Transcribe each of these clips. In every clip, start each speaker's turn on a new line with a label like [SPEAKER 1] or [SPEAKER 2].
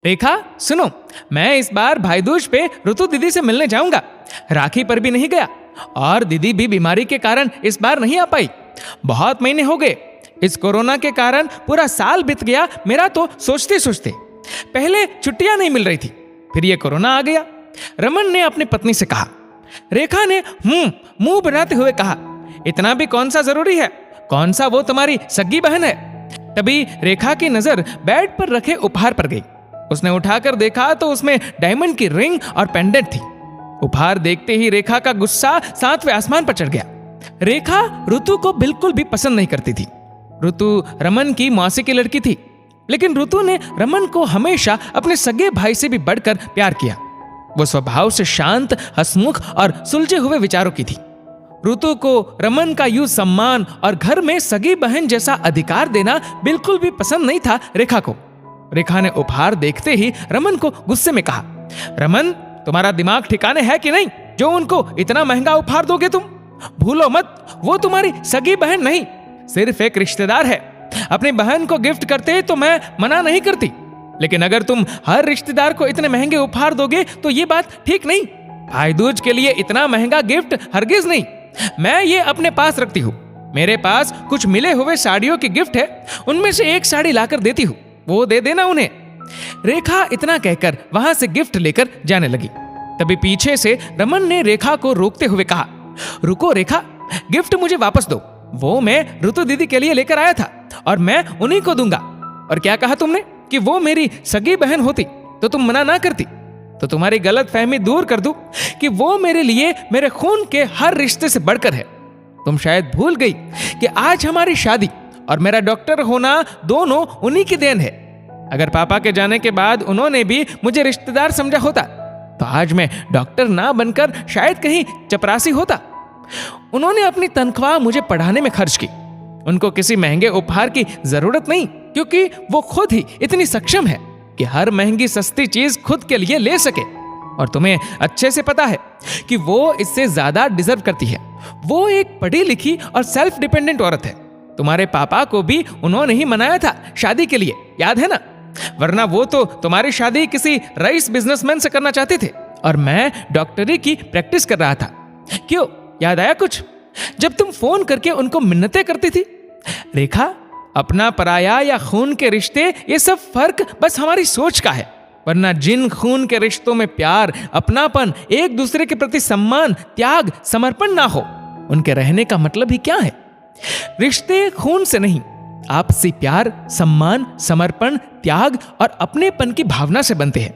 [SPEAKER 1] रेखा सुनो, मैं इस बार भाई दूज पे ऋतु दीदी से मिलने जाऊंगा। राखी पर भी नहीं गया और दीदी भी बीमारी के कारण इस बार नहीं आ पाई। बहुत महीने हो गए। इस कोरोना के कारण पूरा साल बीत गया मेरा तो सोचते सोचते। पहले छुट्टियां नहीं मिल रही थी, फिर ये कोरोना आ गया। रमन ने अपनी पत्नी से कहा। रेखा ने मुंह बनाते हुए कहा, इतना भी कौन सा जरूरी है? कौन सा वो तुम्हारी सगी बहन है? तभी रेखा की नजर बेड पर रखे उपहार पर गई। उसने उठाकर देखा तो उसमें डायमंड की रिंग और पेंडेंट थी। उपहार देखते ही रेखा का गुस्सा 7वें आसमान पर चढ़ गया। रेखा ऋतु को बिल्कुल भी पसंद नहीं करती थी। ऋतु रमन की मौसी की लड़की थी, लेकिन ऋतु ने रमन को हमेशा अपने सगे भाई से भी बढ़कर प्यार किया। वो स्वभाव से शांत, हंसमुख और सुलझे हुए विचारों की थी। ऋतु को रमन का यूं सम्मान और घर में सगी बहन जैसा अधिकार देना बिल्कुल भी पसंद नहीं था रेखा को। रेखा ने उपहार देखते ही रमन को गुस्से में कहा, रमन तुम्हारा दिमाग ठिकाने है कि नहीं, जो उनको इतना महंगा उपहार दोगे तुम? भूलो मत, वो तुम्हारी सगी बहन नहीं, सिर्फ एक रिश्तेदार है। अपनी बहन को गिफ्ट करते तो मैं मना नहीं करती, लेकिन अगर तुम हर रिश्तेदार को इतने महंगे उपहार दोगे तो ये बात ठीक नहीं। भाई दूज के लिए इतना महंगा गिफ्ट हरगिज नहीं। मैं ये अपने पास रखती हूँ। मेरे पास कुछ मिले हुए साड़ियों की गिफ्ट है, उनमें से एक साड़ी लाकर देती हूँ, वो दे देना उन्हें। रेखा इतना कहकर वहां से गिफ्ट लेकर जाने लगी। तभी पीछे से रमन ने रेखा को रोकते हुए कहा, रुको रेखा, गिफ्ट मुझे वापस दो। वो मैं ऋतु दीदी के लिए लेकर आया था और मैं उन्हीं को दूंगा। और क्या कहा तुमने कि वो मेरी सगी बहन होती तो तुम मना ना करती? तो तुम्हारी गलत फहमी दूर कर दूं कि वो मेरे लिए मेरे खून के हर रिश्ते से बढ़कर है। तुम शायद भूल गई कि आज हमारी शादी और मेरा डॉक्टर होना दोनों उन्हीं की देन है। अगर पापा के जाने के बाद उन्होंने भी मुझे रिश्तेदार समझा होता तो आज मैं डॉक्टर ना बनकर शायद कहीं चपरासी होता। उन्होंने अपनी तनख्वाह मुझे पढ़ाने में खर्च की। उनको किसी महंगे उपहार की जरूरत नहीं, क्योंकि वो खुद ही इतनी सक्षम है कि हर महंगी सस्ती चीज खुद के लिए ले सके। और तुम्हें अच्छे से पता है कि वो इससे ज्यादा डिजर्व करती है। वो एक पढ़ी लिखी और सेल्फ डिपेंडेंट औरत है। तुम्हारे पापा को भी उन्होंने ही मनाया था शादी के लिए, याद है ना? वरना वो तो तुम्हारी शादी किसी रईस बिजनेसमैन से करना चाहते थे और मैं डॉक्टरी की प्रैक्टिस कर रहा था। क्यों, याद आया कुछ जब तुम फोन करके उनको मिन्नतें करती थी? रेखा, अपना पराया या खून के रिश्ते, ये सब फर्क बस हमारी सोच का है। वरना जिन खून के रिश्तों में प्यार, अपनापन, एक दूसरे के प्रति सम्मान, त्याग, समर्पण ना हो, उनके रहने का मतलब ही क्या है? रिश्ते खून से नहीं, आपसी प्यार, सम्मान, समर्पण, त्याग और अपनेपन की भावना से बनते हैं।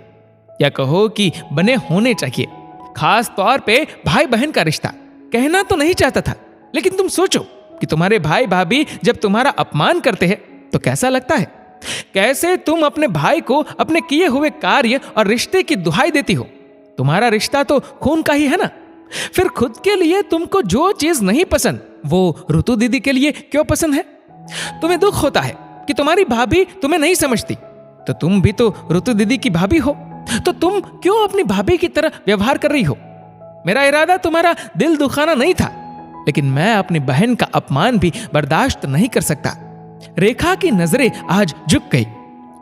[SPEAKER 1] या कहो कि बने होने चाहिए। खास तौर पे भाई बहन का रिश्ता। कहना तो नहीं चाहता था, लेकिन तुम सोचो कि तुम्हारे भाई भाभी जब तुम्हारा अपमान करते हैं तो कैसा लगता है? कैसे तुम अपने भाई को अपने किए हुए कार्य और रिश्ते की दुहाई देती हो? तुम्हारा रिश्ता तो खून का ही है ना। फिर खुद के लिए तुमको जो चीज नहीं पसंद वो ऋतु दीदी के लिए क्यों पसंद है? तुम्हें दुख होता है कि तुम्हारी भाभी तुम्हें नहीं समझती, तो तुम भी तो ऋतु दीदी की भाभी हो, तो तुम क्यों अपनी भाभी की तरह व्यवहार कर रही हो? मेरा इरादा तुम्हारा दिल दुखाना नहीं था, लेकिन मैं अपनी बहन का अपमान भी बर्दाश्त नहीं कर सकता। रेखा की नजरें आज झुक गई।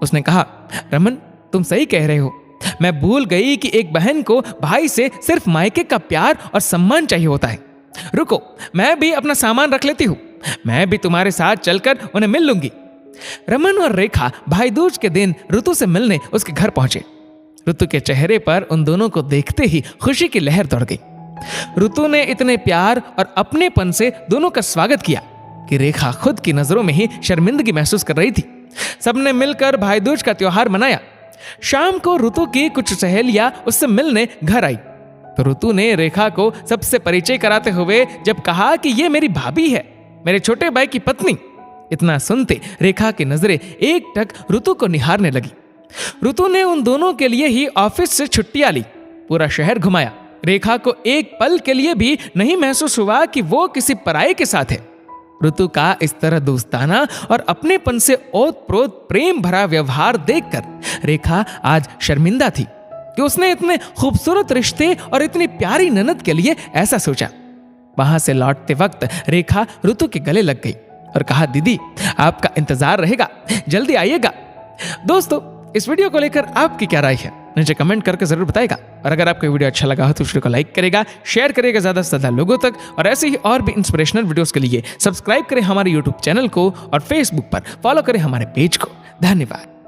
[SPEAKER 1] उसने कहा, रमन तुम सही कह रहे हो। मैं भूल गई कि एक बहन को भाई से सिर्फ मायके का प्यार और सम्मान चाहिए होता है। रुको, मैं भी अपना सामान रख लेती हूँ। मैं भी तुम्हारे साथ चलकर उन्हें मिल लूंगी। रमन और रेखा भाई दूज के दिन ऋतु से मिलने उसके घर पहुंचे। ऋतु के चेहरे पर उन दोनों को देखते ही खुशी की लहर दौड़ गई। ऋतु ने इतने प्यार और अपनेपन से दोनों का स्वागत किया कि रेखा खुद की नजरों में ही शर्मिंदगी महसूस कर रही थी। सबने मिलकर भाई दूज का त्योहार मनाया। शाम को ऋतु की कुछ सहेलियां उससे मिलने घर आई, तो ऋतु ने रेखा को सबसे परिचय कराते हुए जब कहा कि ये मेरी भाभी है, मेरे छोटे भाई की पत्नी। इतना सुनते रेखा की नजरें एकटक ऋतु को निहारने लगी। ऋतु ने उन दोनों के लिए ही ऑफिस से छुट्टियां ली, पूरा शहर घुमाया। रेखा को एक पल के लिए भी नहीं महसूस हुआ कि वो किसी पराये के साथ है। ऋतु का इस तरह दोस्ताना और अपनेपन से ओतप्रोत प्रेम भरा व्यवहार देखकर रेखा आज शर्मिंदा थी कि उसने इतने खूबसूरत रिश्ते और इतनी प्यारी ननद के लिए ऐसा सोचा। वहां से लौटते वक्त रेखा ऋतु के गले लग गई और कहा, दीदी आपका इंतजार रहेगा, जल्दी आइएगा। दोस्तों, इस वीडियो को लेकर आपकी क्या राय है नीचे कमेंट करके जरूर बताएगा। और अगर आपको वीडियो अच्छा लगा हो तो वीडियो को लाइक करेगा, शेयर करेगा ज्यादा से ज्यादा लोगों तक। और ऐसे ही और भी इंस्पिरेशनल वीडियोस के लिए सब्सक्राइब करें हमारे यूट्यूब चैनल को और फेसबुक पर फॉलो करें हमारे पेज को। धन्यवाद।